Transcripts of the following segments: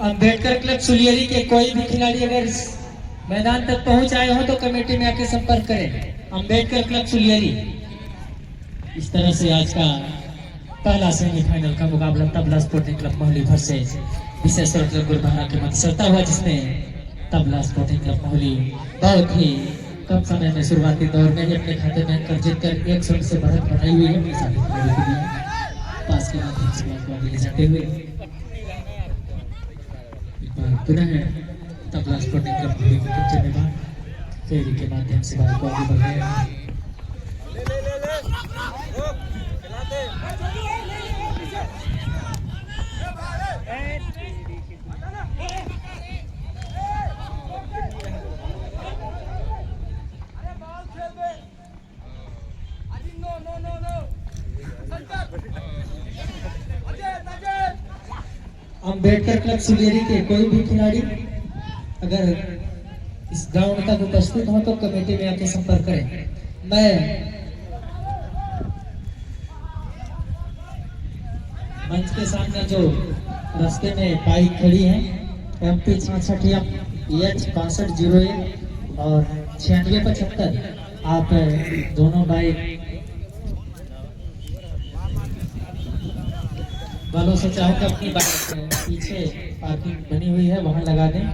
Ambedkar club सुलियरी के कोई भी खिलाड़ी अगर मैदान तक पहुंच आए हो तो कमेटी में आके संपर्क करें। अम्बेडकर क्लब सुलियरी। इस तरह से आज का पहला सेमीफाइनल का मुकाबला Tabla sporting club Mohli versus Vishweshwar club Gurudwara के मध्य चलता हुआ, जिसमें तबला स्पोर्टिंग क्लब मोहली बहुत ही कम समय में शुरुआती दौर में ही अपने खाते में अंक जीत कर 100 से बढ़त बनाई हुई है। पास के माध्यम से आगे ले जाते हुए पुनः तबला स्पोर्टिंग क्लब मोहली के कच्चे में फेरी के माध्यम से बात को आगे बढ़ रहे हैं। अम्बेडकर क्लब सुलियरी के कोई भी खिलाड़ी अगर इस ग्राउंड तक उपस्थित हो तो कमेटी में आके संपर्क करें। मैं मंच के सामने जो रास्ते में बाइक खड़ी है MP 66 और 9675, आप दोनों बाइक वालों से चाहो कि अपनी बाइक पीछे पार्किंग बनी हुई है वहां लगा दें।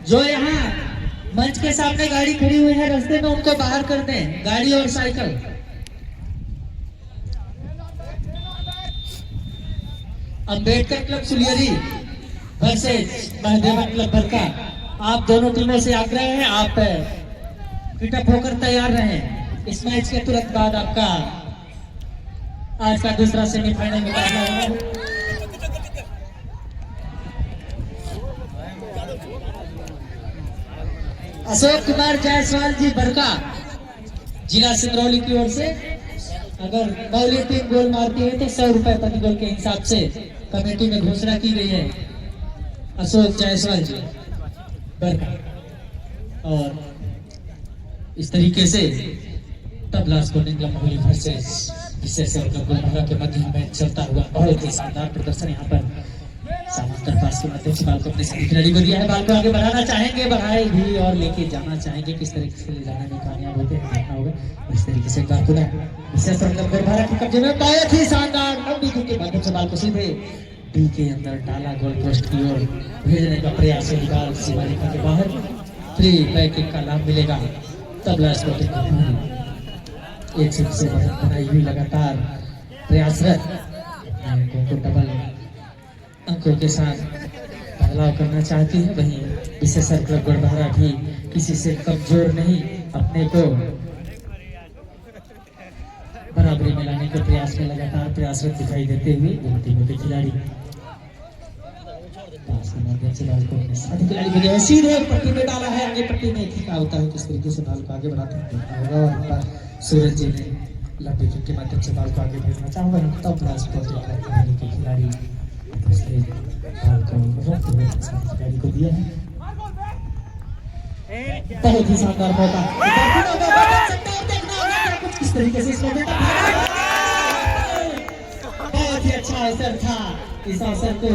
जो यहाँ मंच के सामने गाड़ी खड़ी हुई है रास्ते में, उनको बाहर कर दें, गाड़ी और cycle. Ambedkar club Suliyari versus Mahadevan club Barka, आप दोनों टीमों से आग्रह है आप पिटअप होकर तैयार रहें। इस मैच के तुरंत बाद आपका आज का दूसरा सेमीफाइनल मुकाबला होगा। अशोक कुमार जायसवाल जी बरका, जिला सिंगरौली की ओर से, अगर मौली टीम गोल मारती है तो 100 रुपए प्रति गोल के हिसाब से कमेटी में घोषणा की गई है। अशोक जायसवाल जी बरका। और इस तरीके से Tabla sporting club Mohli versus Vishweshwar club Gurudwara के मध्य में चलता हुआ बहुत ही शानदार प्रदर्शन यहाँ पर समांतर पास के माध्यम से बाल को अपने सभी खिलाड़ी को दिया है। बाल को आगे बढ़ाना चाहेंगे, बढ़ाए भी और लेके जाना चाहेंगे। किस तरीके से ले जाने में कामयाब होते हैं देखना होगा। इस तरीके से बाल को विशेष नंबर 12 के कब्जे में बहुत ही शानदार लंबी धूप के माध्यम से बाल को सीधे डी के अंदर डाला, गोल पोस्ट की ओर भेजने का प्रयास है। बाल सीमा रेखा के बाहर फ्री बैकिंग का लाभ मिलेगा। तबला स्पोर्टिंग एक से बढ़त बनाई हुई लगातार प्रयासरत को डबल अंकों के साथ बदलाव करना चाहती है। वहीं विशेषर क्लब गढ़वारा भी किसी से कमजोर नहीं, अपने को बराबरी में लाने के प्रयास में लगातार प्रयासरत दिखाई देते हुए दोनों टीमों के खिलाड़ी पास के माध्यम से बाल को अपने साथी खिलाड़ी को जो है सीधे पट्टी में डाला है। आगे पट्टी में क्या होता है, किस तरीके से बाल को आगे बढ़ाते हैं होगा। और सूरज जी ने लंबे किक के माध्यम से बाल को आगे भेजना चाहूंगा। तबला स्पोर्टिंग के खिलाड़ी बाल को रखते हुए खिलाड़ी को दिया है। बहुत ही शानदार मौका, कुछ किस तरीके से इस मौके का बहुत ही अच्छा अवसर था। इस अवसर को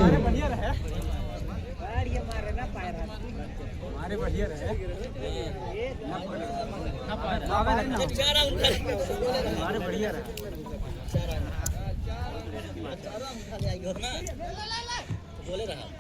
बोले रहा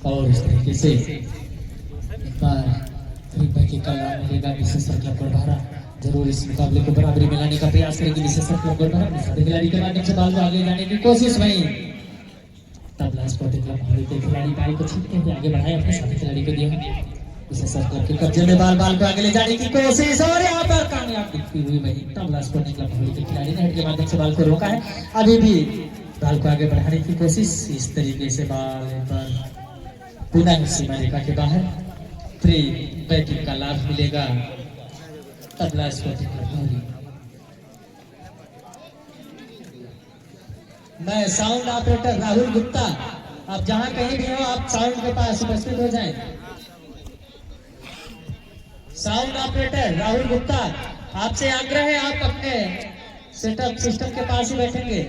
और इस तरीके से एक बार की कल मिलेगा। विशेषर क्लब गढ़वारा जरूर इस मुकाबले को बराबरी में लाने का प्रयास करेगी। विशेषर क्लब गढ़वारा साथी खिलाड़ी के माध्यम से बाल को आगे जाने की कोशिश। वहीं तबला स्पोर्टिंग क्लब के खिलाड़ी बाल को छीनते हुए आगे बढ़ाए, अपने साथी खिलाड़ी को दिया। विशेषर क्लब के कब्जे में बाल को आगे ले जाने की कोशिश और यहाँ पर कामयाब दिखती हुई वहीं तबला स्पोर्टिंग क्लब के खिलाड़ी ने हेड के माध्यम से बाल को रोका है। अभी भी बाल को आगे बढ़ाने की कोशिश। इस तरीके से बाल पर पुनः सीमा रेखा के बाहर फ्री बैटिंग का लाभ मिलेगा। Tabla sporting club. मैं साउंड ऑपरेटर राहुल गुप्ता, आप जहां कहीं भी हो आप साउंड के पास उपस्थित हो जाएं। साउंड ऑपरेटर राहुल गुप्ता, आपसे आग्रह है आप अपने सेटअप सिस्टम के पास ही बैठेंगे।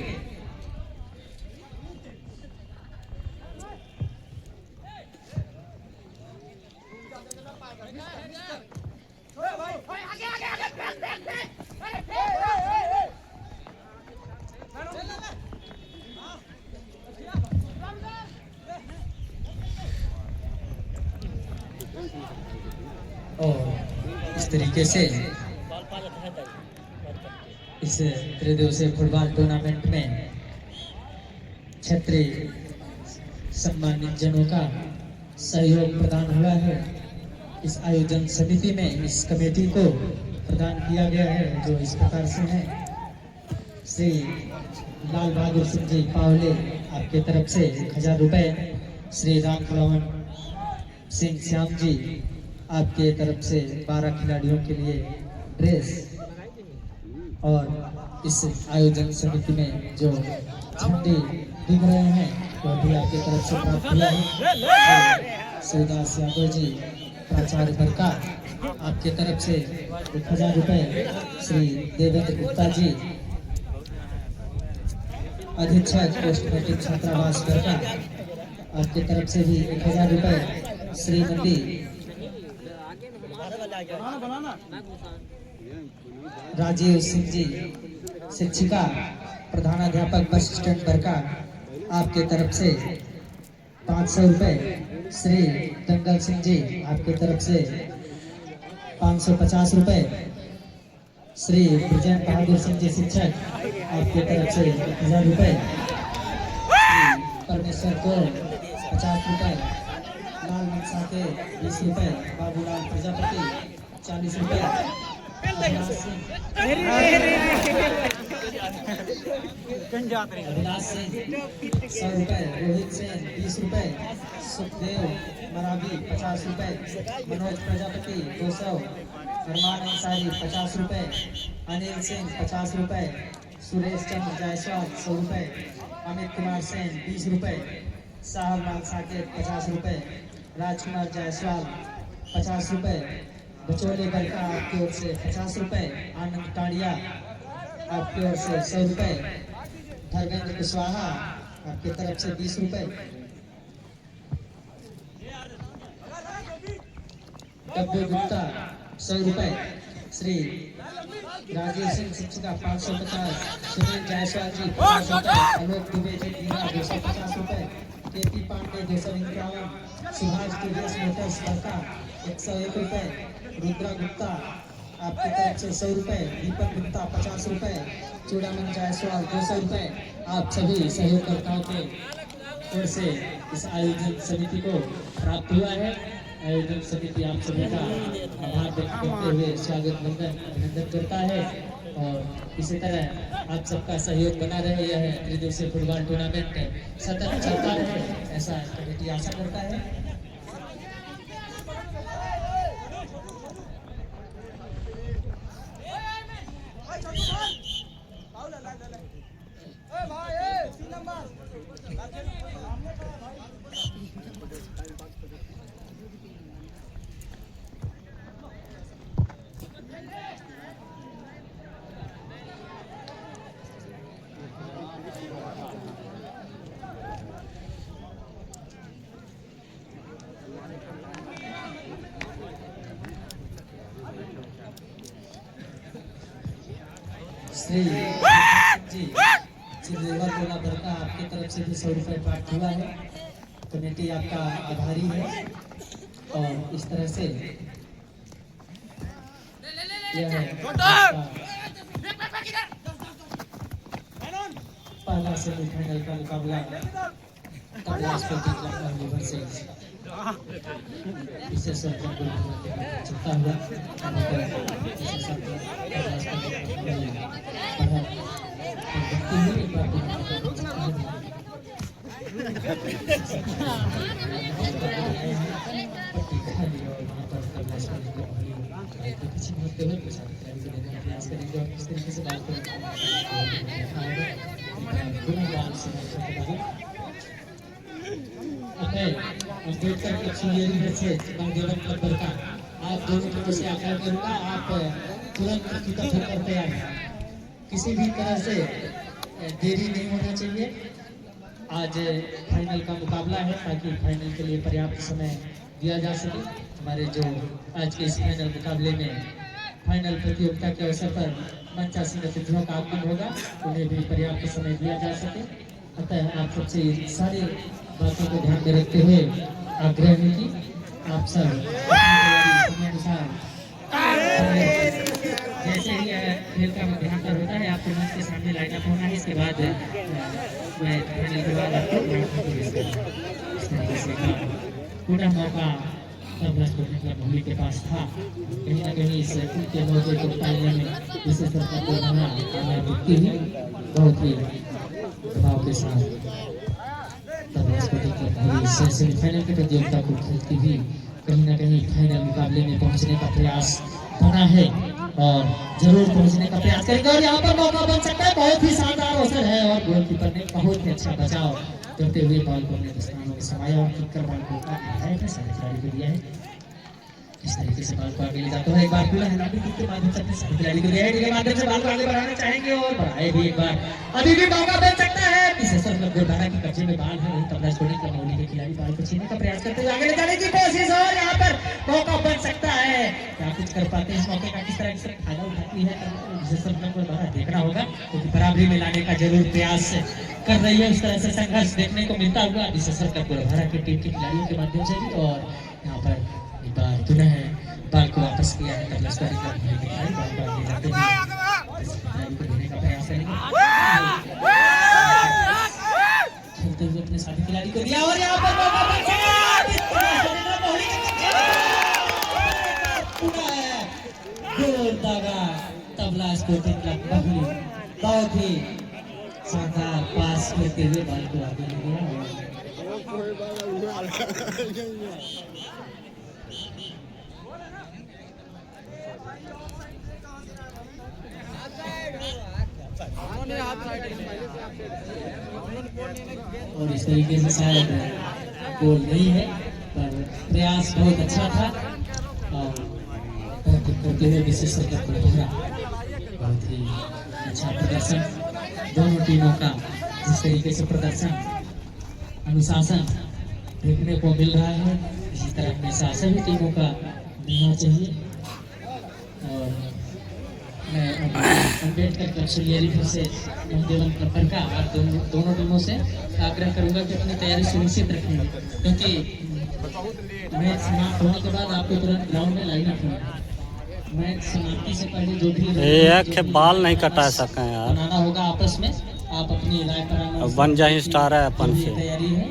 और इस तरीके से इस त्रिदिवसीय फुटबॉल टूर्नामेंट में क्षेत्रीय सम्मानित जनों का सहयोग प्रदान हुआ है। इस आयोजन समिति में इस कमेटी को प्रदान किया गया है जो इस प्रकार से है। श्री लाल बहादुर सिंह जी पावले आपके तरफ से 1000 रुपए, श्री राम खिलावन सिंह श्याम जी आपके तरफ से 12 खिलाड़ियों के लिए ड्रेस, और इस आयोजन समिति में जो झंडे दिख रहे हैं वह भी आपके तरफ से प्राप्त हुआ है। श्रीदास यादव जी प्राचार्य बरका आपके तरफ से 1000 रुपए, श्री देवेंद्र गुप्ता जी अधीक्षक पोस्ट मैट्रिक छात्रावास बरका आपके तरफ से भी 1000 रुपए, श्रीमती राजीव सिंह जी शिक्षिका प्रधानाध्यापक बस स्टैंड बरका आपके तरफ से 500 रुपए, श्री दंगल सिंह जी आपके तरफ से 550 रुपए, श्री ब्रजेन बहादुर सिंह जी शिक्षक आपके तरफ से 1000 रुपए, परमेश्वर को 50 रुपए, लाल मनसा के 20 रुपए, बाबूलाल प्रजापति 40 रुपए, अभिलाष सिंह 100 रुपए, रोहित सेन 20 रुपए, सुखदेव मरावी 50 रुपए, मनोज प्रजापति 200, अरमान अंसारी 50 रुपए, अनिल सिंह 50 रुपए, सुरेश चंद्र जायसवाल 100 रुपए, अमित कुमार सेन 20 रुपए, साहबलाल साकेत 50 रुपए, राजकुमार जायसवाल 50 रुपए, बचोले बरका आपकी ओर से 50 रुपए, आनंद टाड़िया आपकी ओर से 100 रुपए, धर्मेंद्र कुशवाहा आपकी तरफ से 20 रुपए, डब्बू गुप्ता 100 रुपए, श्री राजेश सिंह शिक्षिका 550, सुनील जायसवाल जी 50 रुपए, आलोक दुबे जी दीघा 250 रुपए, केपी पांडे 251, सुभाष टीवीएस मोटर्स बरका 101 रुपए, रुद्रा गुप्ता आपकी तरफ से 100 रुपए, दीपक गुप्ता 50 रुपए, चूड़ामन जायसवाल 200 रुपए। आप सभी सहयोगकर्ताओं के ओर से इस आयोजन समिति को प्राप्त हुआ है। आयोजन समिति आप सभी का आभार व्यक्त करते हुए स्वागत वंदन अभिनंदन करता है और इसी तरह आप सबका सहयोग बना रहे। यह त्रिदिवसीय फुटबॉल टूर्नामेंट सतत चलता रहे ऐसा कमेटी आशा करता है। श्री जी चिल्लेवा टोला बरका आपकी तरफ से भी 100 रुपए प्राप्त हुआ है। कमेटी आपका आभारी है और इस तरह से यह पहला सेमीफाइनल का मुकाबला तबला स्पोर्टिंग क्लब लीवर से विशेष चलता हुआ अम्बेडकर आप दोनों तरफ से आग्रह करूंगा, आप तुरंत प्रस्तुत होकर तैयार हैं। किसी भी तरह से देरी नहीं होना चाहिए। आज फाइनल का मुकाबला है ताकि फाइनल के लिए पर्याप्त समय दिया जा सके। हमारे जो आज के इस फाइनल मुकाबले में फाइनल प्रतियोगिता के अवसर पर मंचासीन अतिथियों का आगमन होगा, उन्हें भी पर्याप्त समय दिया जा सके। अतः आप सबसे सारी बातों को ध्यान में रखते हुए आग्रह है कि आप सब अनुसार जैसे ही खेल का मध्यांतर होता है आपको मंच के सामने लाइन अप होना है। इसके बाद मैं पूरा मौका भूमि के पास था। कहीं ना कहीं इस के मौके को पाने में विशेष दिखती हुई बहुत ही प्रभाव के साथ सेमीफाइनल की प्रतियोगिता को खेलती हुई कहीं ना कहीं फाइनल मुकाबले में पहुंचने का प्रयास बना है और जरूर पहुंचने का प्रयास करेंगे। और यहाँ पर मौका बन सकता है, बहुत ही शानदार अवसर है और गोलकीपर ने बहुत ही अच्छा बचाव करते हुए बॉल को अपने स्थानों में समाया और किकर बॉल को खिलाड़ी को दिया है। इस तरीके से बॉल को आगे ले जाता है। एक बार पूरा हिलाने के माध्यम से अपने सभी खिलाड़ी को दिया है, के माध्यम से बॉल को आगे बढ़ाना चाहेंगे और बढ़ाए भी एक बार। अभी भी मौका बन सकता है। गोलधारा की कब्जे में बॉल है, वही तबला स्पोर्टिंग क्लब महुली के खिलाड़ी बॉल को छीनने का प्रयास करते हुए आगे ले जाने की कोशिश और यहाँ पर मौका बन सकता है। क्या कुछ कर पाते हैं इस मौके का, किस तरह से फायदा उठाती है गोलधारा देखना होगा, क्योंकि बराबरी में लाने का जरूर प्रयास कर रही है। इस तरह से संघर्ष देखने को मिलता हुआ विशेषकर क्लब गोलधारा की टीम के खिलाड़ियों के माध्यम से भी। और यहाँ पर एक बार पुनः बॉल को वापस किया है तबला स्पोर्टिंग क्लब महुली के खिलाड़ी, बॉल को आगे जाते हुए को देने का प्रयास करेंगे। खेलते हुए अपने साथी खिलाड़ी को दिया और यहाँ पर मौका बन गोल दागा तबला स्पोर्टिंग क्लब महुली बहुत ही शानदार पास करते हुए बॉल को आगे ले गया। और इस तरीके से शायद गोल नहीं है, पर प्रयास बहुत अच्छा था और करते हुए विशेष बहुत ही अच्छा प्रदर्शन दोनों टीमों का। जिस तरीके से प्रदर्शन अनुशासन देखने को मिल रहा है, इसी तरह हमेशा सभी टीमों का मिलना चाहिए। और मैं अम्बेडकर क्लब सुलियरी से देवन क्लब का आप दोनों टीमों से आग्रह करूंगा कि अपनी तैयारी सुनिश्चित रखेंगे, क्योंकि मैच समाप्त होने के बाद आपको तुरंत ग्राउंड में लाइन अप होना। मैच समाप्ति से पहले जो भी बाल नहीं कटा सके यार, बनाना होगा आपस में। आप अपनी राय पर बन जाए स्टार है अपन से। तैयारी है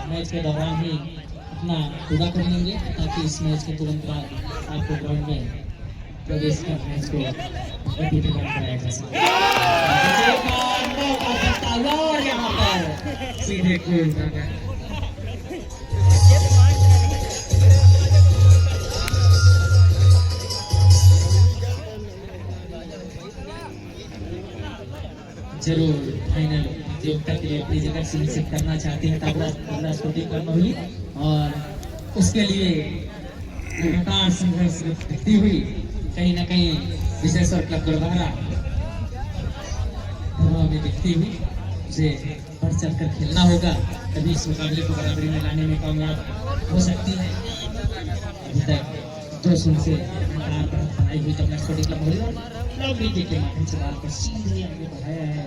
मैच के दौरान ही अपना पूरा कर लेंगे, ताकि इस मैच के तुरंत बाद आपको ग्राउंड में प्रवेश कर मैच को गति प्रदान कराया जा सके। और यहाँ पर सीधे गोल जरूर फाइनल प्रतियोगिता के लिए अपनी जगह सुनिश्चित करना चाहते हैं तबला स्पोर्टिंग क्लब महुली, और उसके लिए लगातार संघर्ष दिखती हुई कहीं ना कहीं विशेश्वर क्लब गढ़वारा में दिखती हुई उसे बढ़ चढ़ कर खेलना होगा, तभी इस मुकाबले को बराबरी में लाने में कामयाब हो सकती है। अभी तक 2-0 से बनाई हुई तबला स्पोर्टिंग क्लब महुली और लवली के माध्यम से बाल को सीधे आगे बढ़ाया है।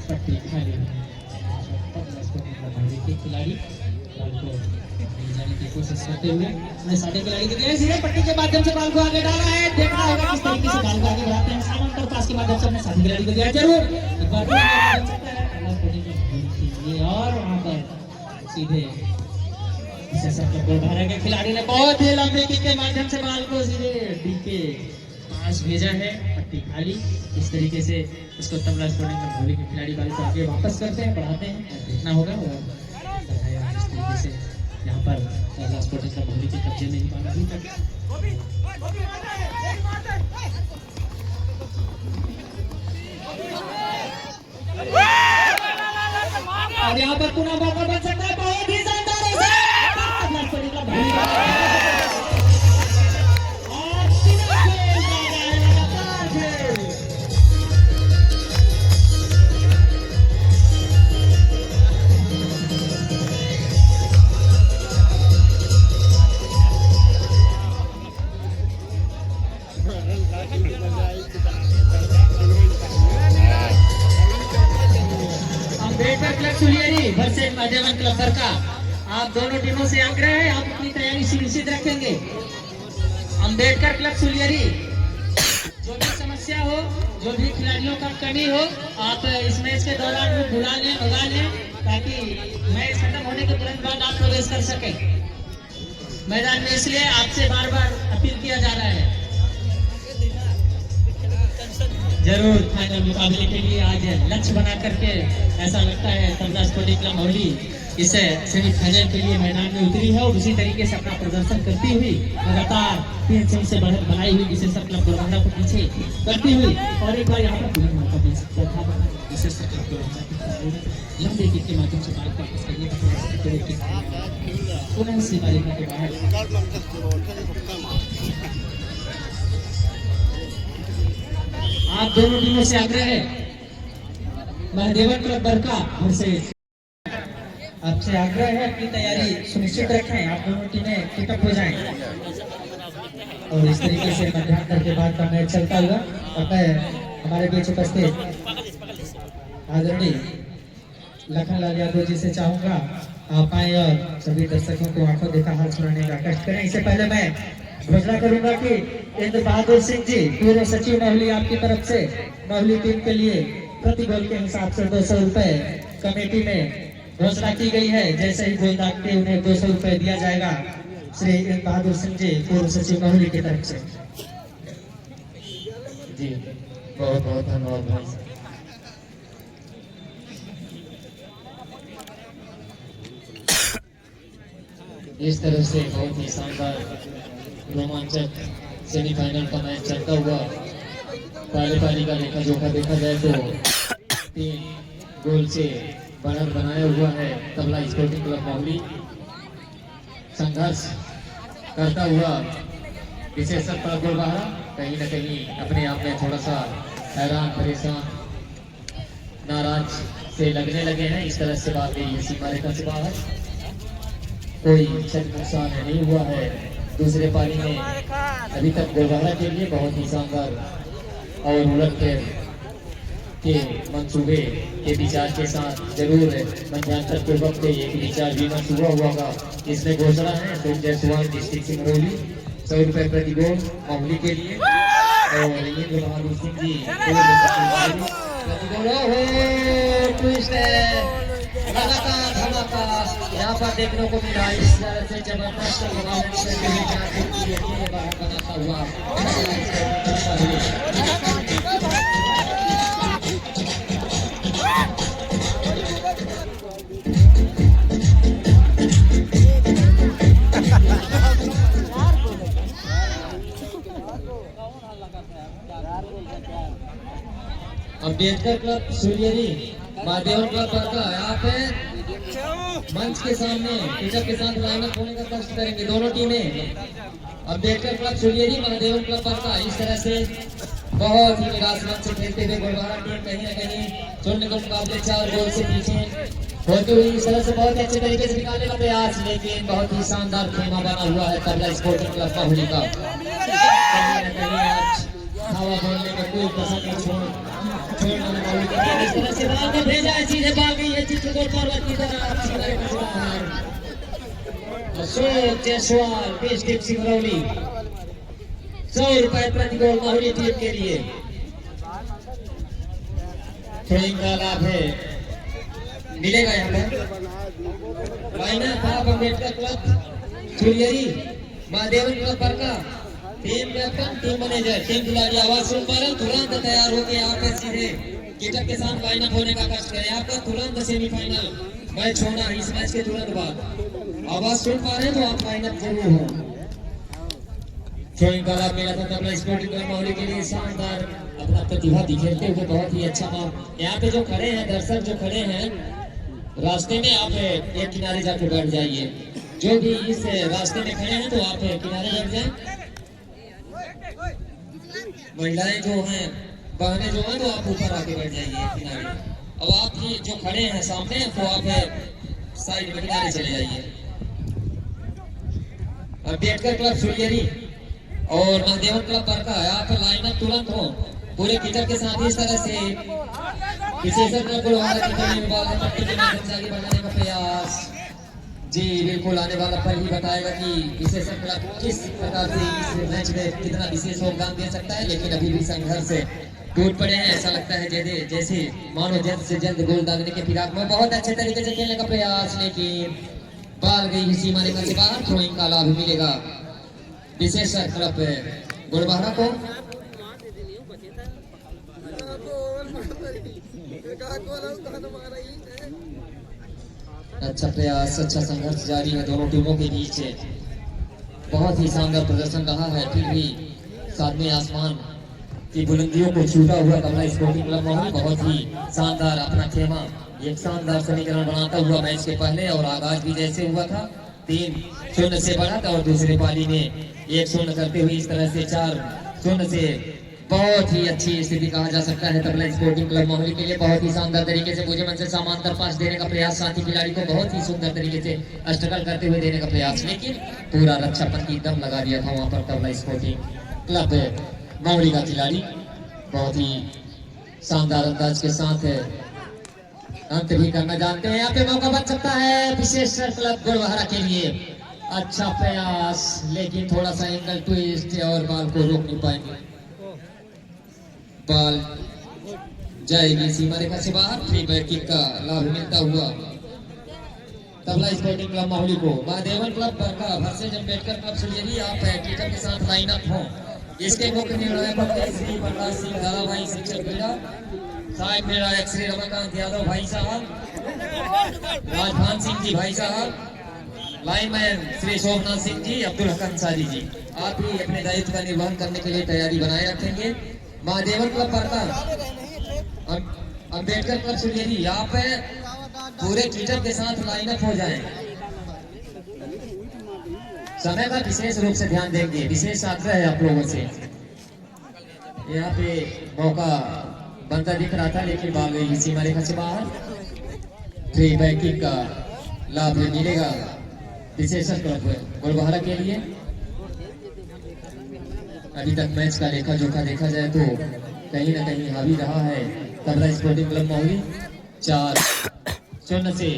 पट्टी खाली तबला स्पोर्टिंग क्लब महुली के खिलाड़ी बाल को जाने की कोशिश करते हुए अपने साथी खिलाड़ी के सीधे पट्टी के माध्यम से बाल को आगे डाला है। देखना होगा किस तरीके से बाल को आगे बढ़ाते हैं। समांतर पास के माध्यम से अपने साथी खिलाड़ी को दिया जरूर एक बार और वहां पर सीधे के खिलाड़ी ने बहुत ही लंबे किक के माध्यम से बाल को सीधे डी के पास भेजा है। पट्टी खाली इस तरीके से इसको तबला स्पोर्टिंग क्लब महुली के खिलाड़ी बाल को आगे वापस करते हैं, बढ़ाते हैं। देखना होगा और इस तरीके से यहाँ पर तबला स्पोर्टिंग क्लब महुली के कब्जे में ही पाना अभी तक। और यहाँ पर पुनः मौका बन सकता है, बहुत ही शानदार Tabla sporting club Mahuli Ambedkar club Suliyari versus Devan club का आप दोनों टीमों से आग्रह है, आप अपनी तैयारी सुनिश्चित रखेंगे। अम्बेडकर क्लब सुलियरी जो भी समस्या हो, जो भी खिलाड़ियों का कमी हो, आप इस मैच के दौरान वो भुला लें, भगा लें, ताकि मैच खत्म होने के तुरंत बाद आप प्रवेश कर सकें मैदान में। इसलिए आपसे बार बार अपील किया जा रहा है। जरूर फाइनल मुकाबले के लिए आज लक्ष्य बना करके ऐसा लगता है तबला स्पोर्टिंग क्लब महुली इस सेमीफाइनल के लिए मैदान में उतरी है, और उसी तरीके से अपना प्रदर्शन करती हुई लगातार 3 से बढ़त बनाई हुई विशेषकर क्लब गढ़वारा को पीछे करती हुई, और एक बार यहाँ पर पुनः मौका मिल सकता था विशेषकर क्लब गढ़वारा लंबे किक के माध्यम से बाल वापस करने का प्रयास करते हुए पुनः सीमा रेखा के बाहर। आप दोनों टीमों से आग्रह है, महादेवन क्लब बरका से आपसे आग्रह है अपनी तैयारी सुनिश्चित रखें। आप दोनों टीमें पिकअप हो जाएं और इस तरीके से मध्याह्न के बाद का मैच चलता हुआ। और मैं हमारे बीच उपस्थित आदरणीय लखनलाल यादव जी से चाहूंगा आप आए और सभी दर्शकों को आंखों देखा हाथ सुनाने का कष्ट करें। इससे पहले मैं घोषणा करूंगा कि इंद्र बहादुर सिंह जी पूर्व सचिव महुली आपकी तरफ से महुली टीम के लिए प्रति गोल के हिसाब से 200 रुपए कमेटी में घोषणा की गई है। जैसे ही गोल दाग के उन्हें 200 रुपए दिया जाएगा श्री इंद्र बहादुर सिंह जी पूर्व सचिव महुली की तरफ से। जी बहुत बहुत धन्यवाद भाई। इस तरह से बहुत ही शानदार रोमांचक सेमीफाइनल का मैच चलता हुआ पहले पारी का लेखा जोखा देखा जाए तो 3 गोल से बढ़त बनाया हुआ है तबला स्पोर्टिंग क्लब माहुली। संघर्ष करता हुआ विशेषकर पर गोलबाहरा कहीं न कहीं अपने आप में थोड़ा सा हैरान परेशान नाराज से लगने लगे हैं। इस तरह से बात गई है सीमा रेखा से बाहर, कोई क्षति नुकसान नहीं हुआ है। दूसरे पारी में अभी तक गोलबाहरा के लिए बहुत ही शानदार और उलटफेर के मंसूबे के विचार के साथ जरूर मध्यांतर पूर्वक के एक विचार विमर्श हुआ होगा। इसमें घोषणा है तो जायसवाल डिस्ट्रिक्ट सिंगरौली 100 रुपए प्रति गोल मामूली के लिए और इंद्र बहादुर सिंह जी यहाँ पर देखने को मिला। इस तरह से जबरदस्त बनाता हुआ अम्बेडकर क्लब सूर्यरी महादेवन क्लब का यहाँ पे मंच के सामने टीचर के साथ लाइनअप होने का कष्ट करेंगे दोनों टीमें। अम्बेडकर क्लब सूर्यरी महादेवन क्लब का इस तरह से बहुत ही निराश मन से खेलते हुए गोलबाहरा टीम कहीं न कहीं शून्य के मुकाबले 4 गोल से पीछे होते हुए इस तरह से बहुत अच्छे तरीके से निकालने का प्रयास, लेकिन बहुत ही शानदार खेमा बना हुआ है तबला स्पोर्टिंग क्लब माहुली का। कहीं न कहीं आज हवा बोलने का कोई पसंद नहीं छोड़ने इस तरह से बाल को भेजा है, सीधे बाल गई है चित्रकूट पर्वत की तरफ। अशोक जायसवाल डिस्ट्रिक्ट सिंगरौली 100 रुपए प्रति गोल माहुली टीम के लिए। थ्रोइंग का लाभ है मिलेगा यहाँ पर। लाइनअप आप अम्बेडकर क्लब सूर्यरी महादेवन क्लब पर का team captain team manager team खिलाड़ी आवाज सुन पा रहे तुरंत तैयार हो गए। यहाँ पे सीधे कीचक के साथ लाइनअप होने का कष्ट करें। आपका तुरंत सेमीफाइनल मैच होना इस मैच के तुरंत बाद आवाज सुन पा रहे हैं तो आप लाइनअप जरूर हो। थ्रोइंग का लाभ मिला था तबला स्पोर्टिंग क्लब माहुली के लिए। शानदार अपना प्रतिभा दिखेते हुए बहुत ही अच्छा मार्क। यहाँ पे जो खड़े हैं दर्शक जो खड़े हैं रास्ते में आप एक किनारे जाकर बैठ जाइए। जो भी इस रास्ते में खड़े हैं तो आप किनारे बैठ जाए। महिलाएं जो हैं बहनें जो हैं तो आप ऊपर आके बैठ जाइए किनारे। अब आप ही जो खड़े हैं सामने तो आप साइड में किनारे चले जाइए। अम्बेडकर क्लब सूर्यरी और महादेवन क्लब पर का आप लाइनअप तुरंत हो पूरे कीचड़ के साथ। इस तरह से विशेषज्ञ क्लब को आगे बढ़ाने का प्रयास जी बिल्कुल। आने वाला पल ही बताएगा कि विशेषज्ञ क्लब किस प्रकार से इस मैच में कितना विशेष योगदान दे सकता है, लेकिन अभी भी संघर्ष से टूट पड़े हैं। ऐसा लगता है जैसे मानो जल्द से जल्द गोल दागने के फिराक में। बहुत अच्छे तरीके से खेलने का प्रयास, लेकिन बाल गई सीमा रेखा से बाहर। थ्रोइंग का लाभ मिलेगा विशेषज्ञ क्लब गोलबाहरा को। अच्छा प्रयास, अच्छा संघर्ष जारी है दोनों टीमों के बीच। बहुत ही शानदार प्रदर्शन रहा है, फिर भी सातवें आसमान की बुलंदियों को छूटा हुआ तबला स्पोर्टिंग क्लब माहुली बहुत ही शानदार अपना खेमा एक शानदार समीकरण बनाता हुआ मैच के पहले और आगाज भी जैसे हुआ था 3-0 से बढ़ा था और दूसरे पारी में 1-0 करते हुए इस तरह से 4-0 से बहुत ही अच्छी स्थिति कहा जा सकता है तबला स्पोर्टिंग क्लब माहुली के लिए। बहुत ही शानदार तरीके से मुझे मन से समांतर पास देने का प्रयास, साथी खिलाड़ी को बहुत ही सुंदर तरीके से स्ट्रगल करते हुए देने का प्रयास, लेकिन पूरा रक्षापन की दम लगा दिया था वहां पर तबला स्पोर्टिंग क्लब माहुली का खिलाड़ी। बहुत ही शानदार अंदाज के साथ अंत भी करना जानते हैं। यहाँ पे मौका बच सकता है विशेष क्लब गोलबाहरा के लिए। अच्छा प्रयास, लेकिन थोड़ा सा एंगल ट्विस्ट और बाल को रोक नहीं पाएंगे। बाल जाएगी सीमा रेखा से बाहर। फ्री बैक किक का लाभ मिलता हुआ तबला स्पोर्टिंग क्लब माहुली को। महादेवन क्लब बरका वर्सेज अम्बेडकर क्लब सूर्यरी आप टीचर के साथ लाइन अप हो। इसके मुख्य निर्णायक श्री प्रकाश सिंह दादा भाई शिक्षक क्रीड़ा, साहब निर्णायक श्री रमाकांत यादव भाई साहब, राजभान सिंह जी भाई साहब, लाइनमैन श्री सोमनाथ सिंह जी, अब्दुल हक अंसारी जी, आप ही अपने दायित्व का निर्वहन करने के लिए तैयारी बनाए रखेंगे। महादेवन क्लब पड़ता, अम्बेडकर क्लब सुलियरी, यहाँ पे पूरे कीचड़ के साथ लाइन अप हो जाएं। समय का विशेष रूप से ध्यान देंगे, विशेष आग्रह है आप लोगों से। यहाँ पे मौका बनता दिख रहा था लेकिन भाग गई सीमा रेखा से बाहर। फ्री बैंकिंग का लाभ मिलेगा विशेषण क्लब गोलबहारा के लिए। अभी तक मैच का लेखा जोखा देखा जाए तो कहीं ना कहीं हावी रहा है तबला स्पोर्टिंग क्लब माहौली। 4-0 से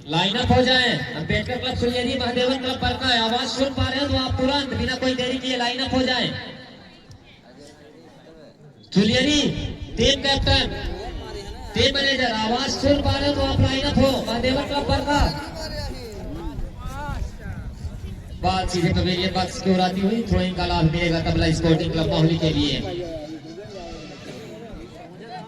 लाइन अप हो जाए। अम्बेडकर क्लब सुलियरी, महादेवन क्लब पर का आवाज सुन पा रहे हो तो आप तुरंत बिना कोई देरी किए लाइन अप हो जाए। सुलियरी टीम कैप्टन, टीम मैनेजर, आवाज सुन पा रहे हो तो आप लाइन अप हो। महादेवन क्लब पर का बात सीधे पवेलियन बॉक्स की ओर आती हुई। थ्रोइंग का लाभ मिलेगा तबला स्पोर्टिंग क्लब माहौली के लिए।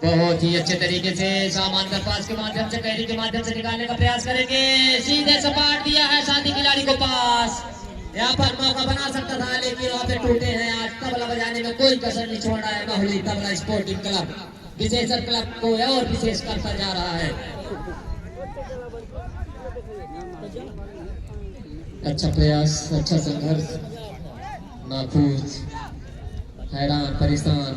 बहुत ही अच्छे तरीके से सामान का पास के माध्यम से, कैरी के माध्यम से निकालने का प्रयास करेंगे। सीधे सपाट दिया है साथी खिलाड़ी को पास। यहाँ पर मौका बना सकता था लेकिन वहाँ पे टूटे हैं। आज तबला बजाने में कोई कसर नहीं छोड़ रहा है माहौली तबला स्पोर्टिंग क्लब। विशेषर क्लब को और विशेष करता जा रहा है। अच्छा प्रयास, अच्छा संघर्ष। नाखुश, हैरान, परेशान,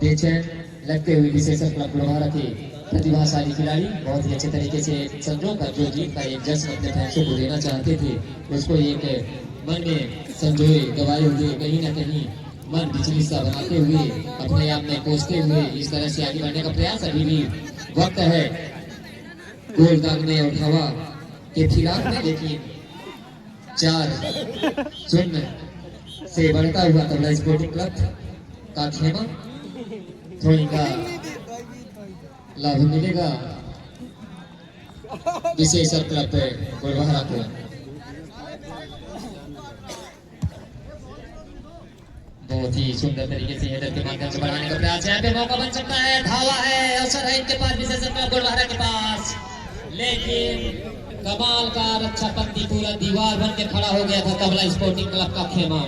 बेचैन लगते हुए विशेषर क्लब गोलबहारा के प्रतिभाशाली खिलाड़ी बहुत ही अच्छे तरीके से संजो कर जो जीत का एक जश्न अपने फैंसों को देना चाहते थे उसको एक मन में संजोए गवाए हुए कहीं ना कहीं मन बिचली सा बनाते हुए अपने आप में कोसते हुए इस तरह से आगे बढ़ने का प्रयास। अभी भी वक्त है गोल दागने और हवा के खिलाफ में, लेकिन 4-0 से बढ़ता हुआ तबला स्पोर्टिंग क्लब का खेमा। थ्रोइंग का लाभ मिलेगा विशेषर क्लब गोलबहारा को। बहुत ही सुंदर तरीके से हेडर के माध्यम से बढ़ाने का प्रयास। यहाँ पे मौका बन सकता है, धावा है, अवसर है इनके पास विशेषर क्लब गोलबहारा के पास, लेकिन कमाल का रक्षा पंक्ति पूरा दीवार बन के खड़ा हो गया था तबला स्पोर्टिंग क्लब का खेमा।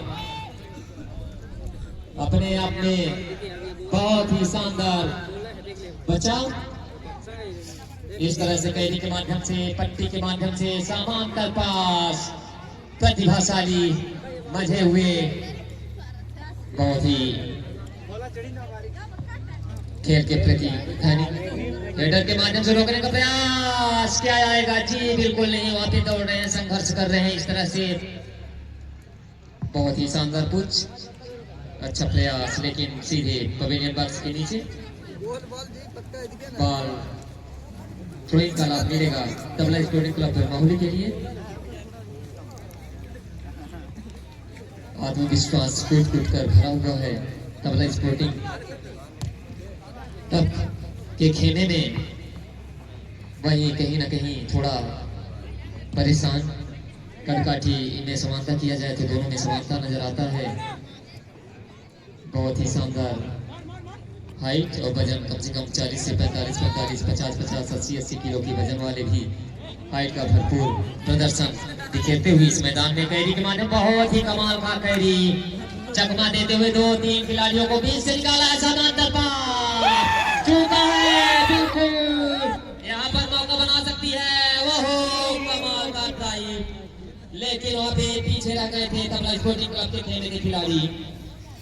अपने आप में बहुत ही शानदार बचाव। इस तरह से कैदी के माध्यम से, पट्टी के माध्यम से समांतर पास, प्रतिभाशाली मजे हुए, बहुत ही खेल के प्रति हेडर के माध्यम से रोकने का प्रयास। क्या आएगा? जी बिल्कुल नहीं, वहां पे दौड़ रहे हैं, संघर्ष कर रहे हैं इस तरह से। बहुत ही शानदार पुच, अच्छा प्रयास, लेकिन सीधे पवेलियन बॉक्स के नीचे बॉल। थ्रोइंग का लाभ मिलेगा तबला स्पोर्टिंग क्लब माहौली के लिए। आत्मविश्वास कूट कूट कर भरा हुआ है तबला स्पोर्टिंग तब के खेमे में। वहीं कहीं ना कहीं थोड़ा परेशान, कड़काठी इनमें समानता किया जाए तो दोनों में समानता नजर आता है। बहुत ही शानदार हाइट और वजन, कम से कम 40 से 45, 45, 50, 50, 80, 80 किलो की वजन वाले भी हाइट का भरपूर प्रदर्शन दिखेते हुए इस मैदान में। कैरी के माध्यम, बहुत ही कमाल का कैरी, चकमा देते हुए 2-3 खिलाड़ियों को बीच से निकाला है। समांतर पास चूका है, बिल्कुल यहाँ पर मौका बना सकती है। वो कमाल का ड्राइव, लेकिन वहाँ पे पीछे रह गए थे तबला स्पोर्टिंग क्लब के खेमे के खिलाड़ी।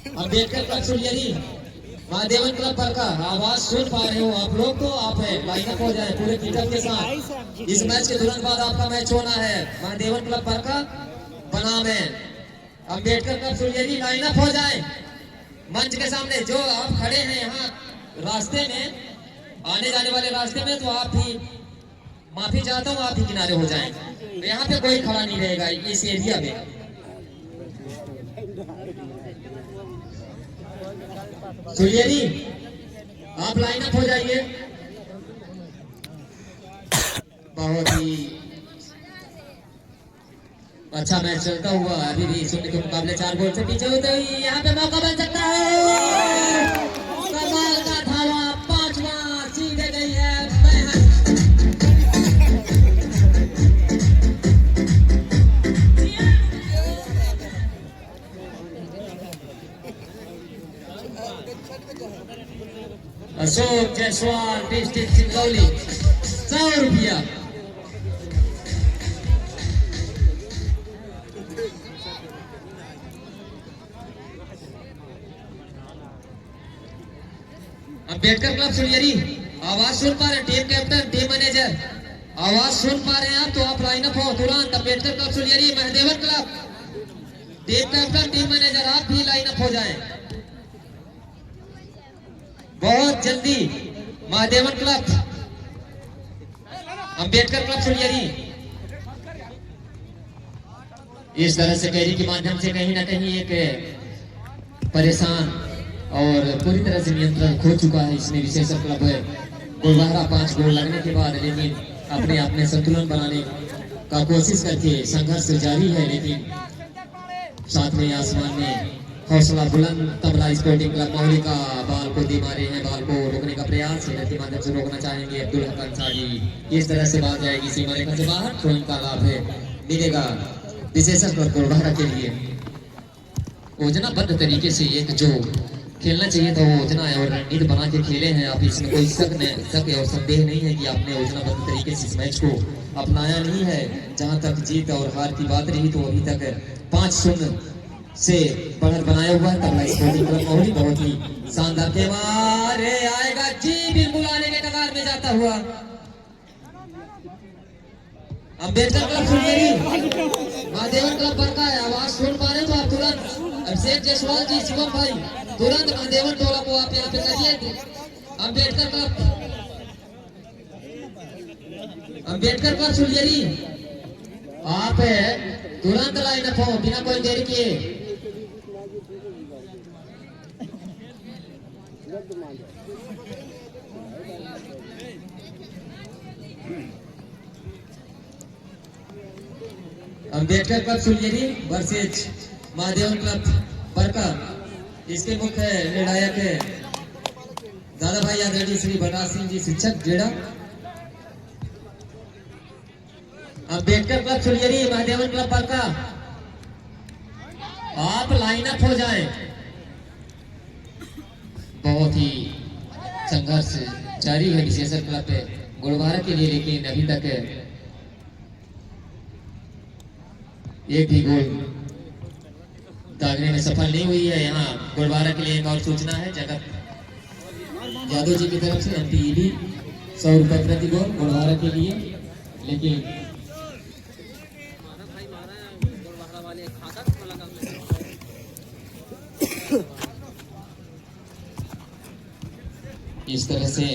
अम्बेडकर क्लब सुलियरी, महादेवन क्लब पर का आवाज सुन पा रहे हो आप लोग तो आप है लाइन अप हो जाए पूरे टीम के साथ। इस मैच के तुरंत बाद आपका मैच होना है महादेवन क्लब पर का बनाम है अम्बेडकर क्लब सुलियरी। लाइन अप हो जाए मंच के सामने। जो आप खड़े हैं यहाँ रास्ते में, आने जाने वाले रास्ते में, तो आप भी माफी चाहता हूँ, आप ही किनारे हो जाएं। तो यहाँ पे कोई खड़ा नहीं रहेगा इस एरिया में। सुलियरी आप लाइन अप हो जाइए। बहुत ही अच्छा मैच चलता हुआ अभी भी 0 के मुकाबले 4 गोल से पीछे होते हुए यहाँ पे मौका बन सकता है। कमाल का धावा, 5वां सीधे गई है। अशोक जायसवाल डिस्ट्रिक्ट सिंगरौली 100 रुपया। अम्बेडकर क्लब सुलियरी आवाज सुन पा रहे हैं? टीम कैप्टन टीम मैनेजर आवाज सुन पा रहे हैं आप तो आप लाइन अप हो तुरंत। Ambedkar club Suliyari Mahadevan club team captain team manager आप भी लाइन अप हो जाएं बहुत जल्दी। महादेवन क्लब अम्बेडकर क्लब सुलियरी इस तरह से कैरी के माध्यम से कहीं ना कहीं एक परेशान और पूरी तरह से नियंत्रण खो चुका है इसमें विशेष क्लब है। गोलवाहरा 5 गोल लगने के बाद लेकिन अपने आप में संतुलन बनाने का कोशिश करके संघर्ष जारी है, लेकिन साथ में आसमान में हौसला बुलंद। तबला स्पोर्टिंग क्लब मोहली का बाल को दी मारे हैं, बाल को रोकने का प्रयास है, के माध्यम से रोकना चाहेंगे अब्दुल हक अंसारी। इस तरह से बात जाएगी सीमा रेखा से बाहर। थ्रोइंग का लाभ है मिलेगा विशेषक क्लब गोलवाहरा के लिए। योजनाबद्ध तरीके से एक जो खेलना चाहिए था वो योजना है और रणनीति बना के खेले हैं आप। इसमें कोई शक और संदेह नहीं है कि आपने योजनाबद्ध तरीके से इस मैच को अपनाया नहीं है। जहां तक जीत और हार की बात रही तो अभी तक 5-0 से बढ़त बनाया हुआ है तबला स्पोर्टिंग क्लब मोहली। बहुत ही शानदार के मारे आएगा जी बिल्कुल आने के कगार में जाता हुआ अम्बेडकर क्लब सुलियरी महादेवन क्लब बरका है। आवाज सुन पा रहे हो तो आप तुरंत अभिषेक जायसवाल जी शिवम भाई तुरंत महादेवन टोला को आप यहाँ पे करिए। अम्बेडकर क्लब सुलियरी आप तुरंत लाइन अप हो बिना कोई देरी किए। Ambedkar club Suliyari versus Mahadevan club Barka. इसके मुख्य निर्णायक है दादा भाई आदरणीय श्री बलराज सिंह जी शिक्षक जेड़ा। अम्बेडकर क्लब सुलियरी महादेवन क्लब बरका आप लाइन अप हो जाएं। बहुत ही संघर्ष जारी है विशेषक क्लब गोलवाहरा के लिए, लेकिन अभी तक एक भी गोल दागने में सफल नहीं हुई है। यहाँ गोलवाहरा के लिए एक और सूचना है जगत यादव जी की तरफ से एमपीईबी 100 रुपए प्रति गोल गोलवाहरा के लिए, लेकिन इस तरह से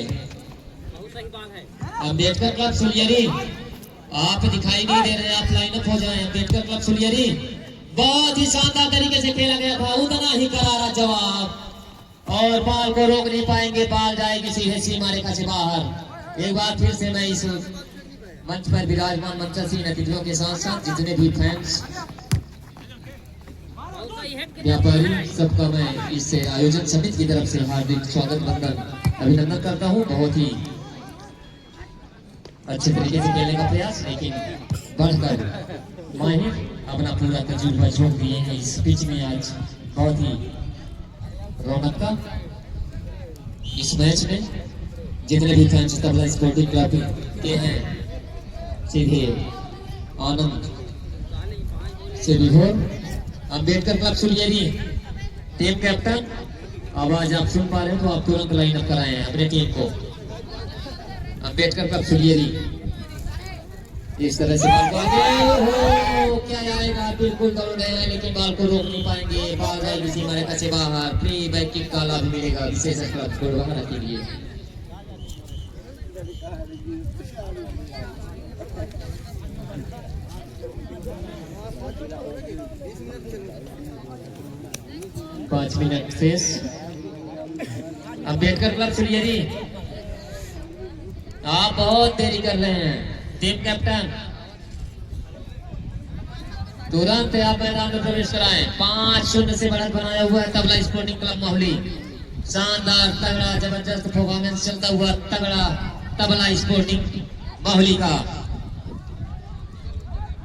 अम्बेडकर क्लब सुलियरी आप दिखाई नहीं दे रहे, आप लाइन अप हो जाएं। अम्बेडकर क्लब सुलियरी बहुत ही शानदार तरीके से खेला गया था, उतना ही करारा जवाब और बॉल को रोक नहीं पाएंगे, बॉल जाएगी सीधे सीमा रेखा से बाहर। एक बार फिर से मैं इस मंच पर विराजमान मंचासीन अतिथियों के साथ साथ जितने भी फैंस व्यापारी सबका मैं इस आयोजन समिति की तरफ से हार्दिक स्वागत अभिनंदन करता हूँ। बहुत ही अच्छे तरीके से खेलने का प्रयास, लेकिन बढ़कर माहिर अपना पूरा तजुर्बा झोंक दिए हैं इस पिच में। आज बहुत ही रौनक का इस मैच में जितने भी फैंस तबला स्पोर्टिंग क्लब के हैं सीधे आनंद से विभोर। अम्बेडकर क्लब सुलियरी टीम कैप्टन आवाज आप सुन पा रहे हैं तो आप तुरंत लाइन अप कराएं अपने टीम को। अम्बेडकर क्लब सुलियरी इस तरह से बॉल हो क्या आएगा, बिल्कुल दौड़ गए हैं लेकिन बॉल को रोक नहीं पाएंगे, बॉल जाएगी सीमा रेखा से बाहर। फ्री बैक किक का लाभ मिलेगा विशेष क्लब गोलवाहरा के लिए। पांच मिनट शेष। अम्बेडकर क्लब सुलियरी आप बहुत देरी कर रहे हैं। टीम कैप्टन तुरंत आप मैदान में प्रवेश कराएं। 5-0 से बढ़त बनाया हुआ है तबला स्पोर्टिंग क्लब मोहली। शानदार तगड़ा जबरदस्त परफॉर्मेंस चलता हुआ तगड़ा तबला स्पोर्टिंग मोहली का।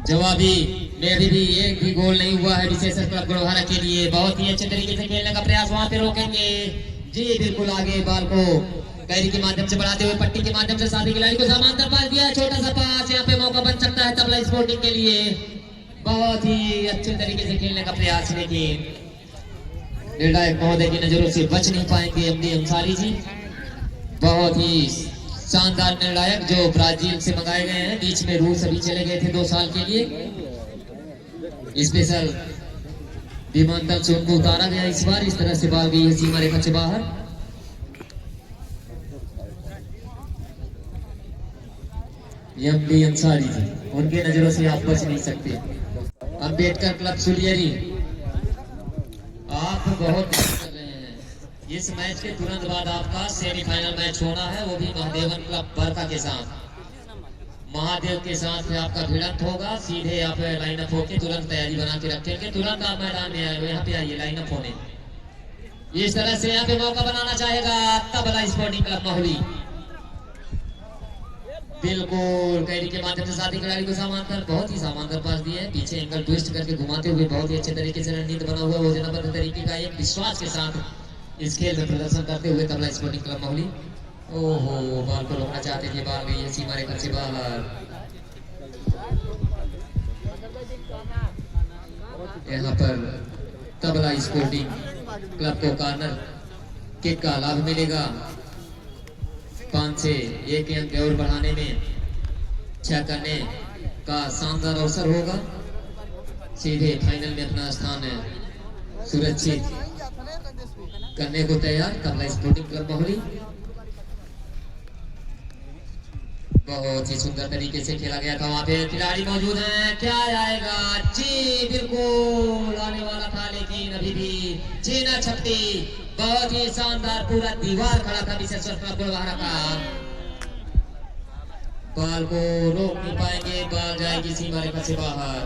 जवाबी में अभी भी एक भी गोल नहीं हुआ है विशेष क्लब गोलवाहरा के लिए। बहुत ही अच्छे तरीके से खेलने का प्रयास वहां पे रोकेंगे जी बिल्कुल आगे बॉल को कैरी के माध्यम से बढ़ाते हुए पट्टी के माध्यम से साथी खिलाड़ी को समांतर पास दिया, छोटा सा पास, यहाँ पे मौका बन सकता है तबला स्पोर्टिंग के लिए। बहुत ही अच्छे तरीके से खेलने का प्रयास, लेकिन निर्णायक महोदय की नजरों से बच नहीं पाएंगे एमडी अंसारी जी। बहुत ही शानदार निर्णायक जो ब्राजील से मंगाए गए हैं, बीच में रूस अभी चले गए थे 2 साल के लिए, स्पेशल विमानतल से उनको उतारा गया इस बार। इस तरह से बॉल गई है सीमा रेखा से बाहर। एमडी अंसारी जी, उनके नजरों से आप बच नहीं सकते। अंबेडकर क्लब सुलियरी, आप बहुत कर रहे हैं। इस मैच के तुरंत बाद आपका सेमीफाइनल मैच होना है, वो भी महादेवन क्लब बरका के साथ। महादेव के साथ आपका भिड़ंत होगा। सीधे आप लाइन अप होके तुरंत तैयारी बना के रखेंगे, तुरंत आप मैदान में आए, यहाँ पे आइए लाइन अप होने। इस तरह से यहाँ पे मौका बनाना चाहेगा तबला स्पोर्टिंग क्लब माहौली। बिल्कुल कैरी के माध्यम से साथी खिलाड़ी को समांतर, बहुत ही समांतर पास दिया है, पीछे एंगल ट्विस्ट करके घुमाते हुए बहुत ही अच्छे तरीके से रणनीति बना हुआ योजनाबद्ध तरीके का एक विश्वास के साथ इस खेल में प्रदर्शन करते हुए तबला स्पोर्टिंग क्लब माहौली। ओहो, बॉल को रोकना चाहते थे, बॉल गई है सीमा रेखा से बाहर। यहाँ पर तबला स्पोर्टिंग क्लब को कॉर्नर किक का लाभ मिलेगा। 5 से 1 अंक और बढ़ाने में 6 करने का शानदार अवसर होगा। सीधे फाइनल में अपना स्थान सुरक्षित करने को तैयार तबला स्पोर्टिंग क्लब माहौली। बहुत ही सुंदर तरीके से खेला गया था, वहां पे खिलाड़ी मौजूद हैं, क्या आएगा? जी बिल्कुल आने वाला था, लेकिन अभी भी जीना छपटी। बहुत ही शानदार, पूरा दीवार खड़ा था विशेश्वर क्लब बुलवारा का। बॉल को रोक नहीं पाएंगे, बॉल जाएगी सीमा रेखा से बाहर।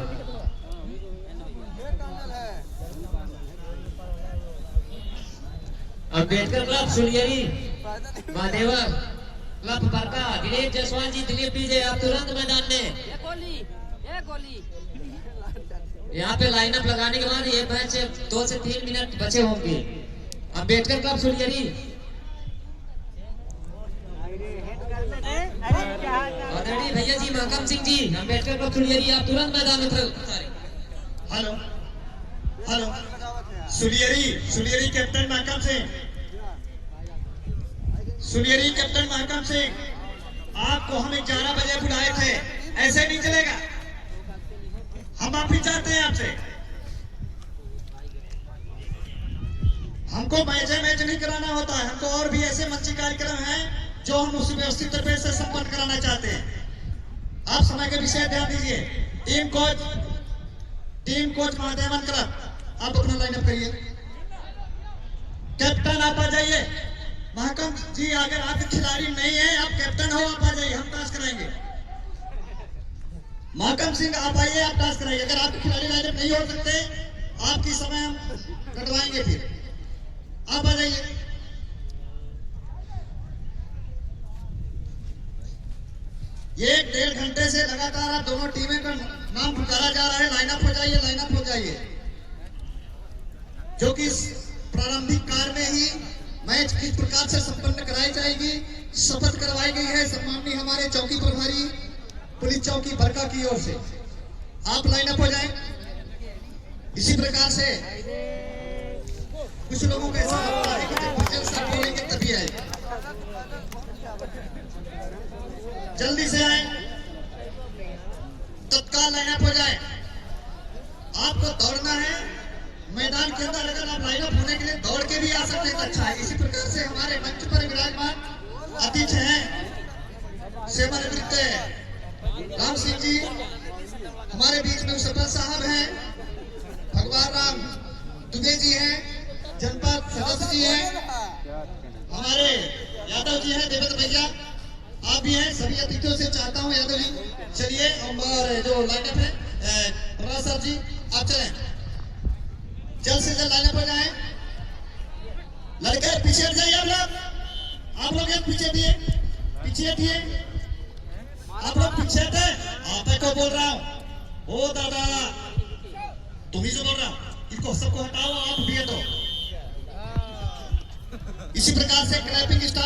अंबेडकर क्लब सुलियरी, महादेवा क्लब बरका, दिलीप जायसवाल जी, दिलीप डीजे, आप तुरंत मैदान में। यहाँ पे लाइनअप लगाने के बाद ये मैच 2 से 3 मिनट बचे होंगे। अंबेडकर क्लब सुलियरी, आदरणीय भैया जी महकम सिंह जी, अंबेडकर क्लब सुलियरी, आप तुरंत मैदान में। Hello hello, Suliyari captain Mahakam Singh, Suliyari captain Mahakam Singh, आपको हम 11 बजे बुलाए थे, ऐसे नहीं चलेगा। हम माफी चाहते हैं आपसे। हमको मैच नहीं कराना होता है, हमको और भी ऐसे मंची कार्यक्रम हैं जो हम उस व्यवस्थित तरीके से संपन्न कराना चाहते हैं। आप समय के विषय ध्यान दीजिए। टीम कोच महादेवन क्लब, आप अपना लाइनअप करिए। कैप्टन आप आ जाइए। महकम जी, अगर आप खिलाड़ी नहीं है, आप कैप्टन हो, आप आ जाइए, हम टास्क कराएंगे। महकम सिंह आप आइए, आप टास्क कराइए। अगर आप खिलाड़ी लाइनअप नहीं हो सकते, आपकी समय हम कटवाएंगे, फिर आप आ जाइए। ये 1.5 घंटे से लगातार आप दोनों टीमें का नाम पुकारा जा रहा है, लाइनअप हो जाइए, लाइनअप हो जाइए। जो कि प्रारंभिक काल में ही मैच किस प्रकार से संपन्न कराई जाएगी, शपथ करवाई गई है सम्माननीय हमारे चौकी प्रभारी पुलिस चौकी बरका की ओर से। आप लाइनअप हो जाएं। इसी प्रकार से कुछ लोगों को ऐसा लगता है कि जब भजन सब बोलेंगे तभी आए, जल्दी से आए, तत्काल लाइनअप हो जाए। आपको दौड़ना है मैदान के अंदर, अगर आप लाइनअप होने के लिए दौड़ के भी आ सकते हैं तो अच्छा है। इसी प्रकार से हमारे मंच पर विराजमान अतिथि हैं सेवानिवृत्त राम सिंह जी, हमारे बीच में सफल साहब हैं, भगवान राम दुबे जी हैं, जनपद सदस्य जी हैं, हमारे यादव जी हैं, देवेंद्र भैया आप भी हैं। सभी अतिथियों से चाहता हूं यादव जी चलिए, और जो लाइनअप है प्रभात साहब जी आप चलें, जल्द से जल्द लाइनअप हो जाए। लड़के पीछे हट जाइए, आप लोग पीछे दिए, पीछे दिए, आप लोग पीछे थे। आप को बोल रहा हूँ, ओ दादा तुम ही से बोल रहा हूँ, इनको सबको हटाओ, आप भी तो इसी प्रकार से क्लैपिंग स्टार्ट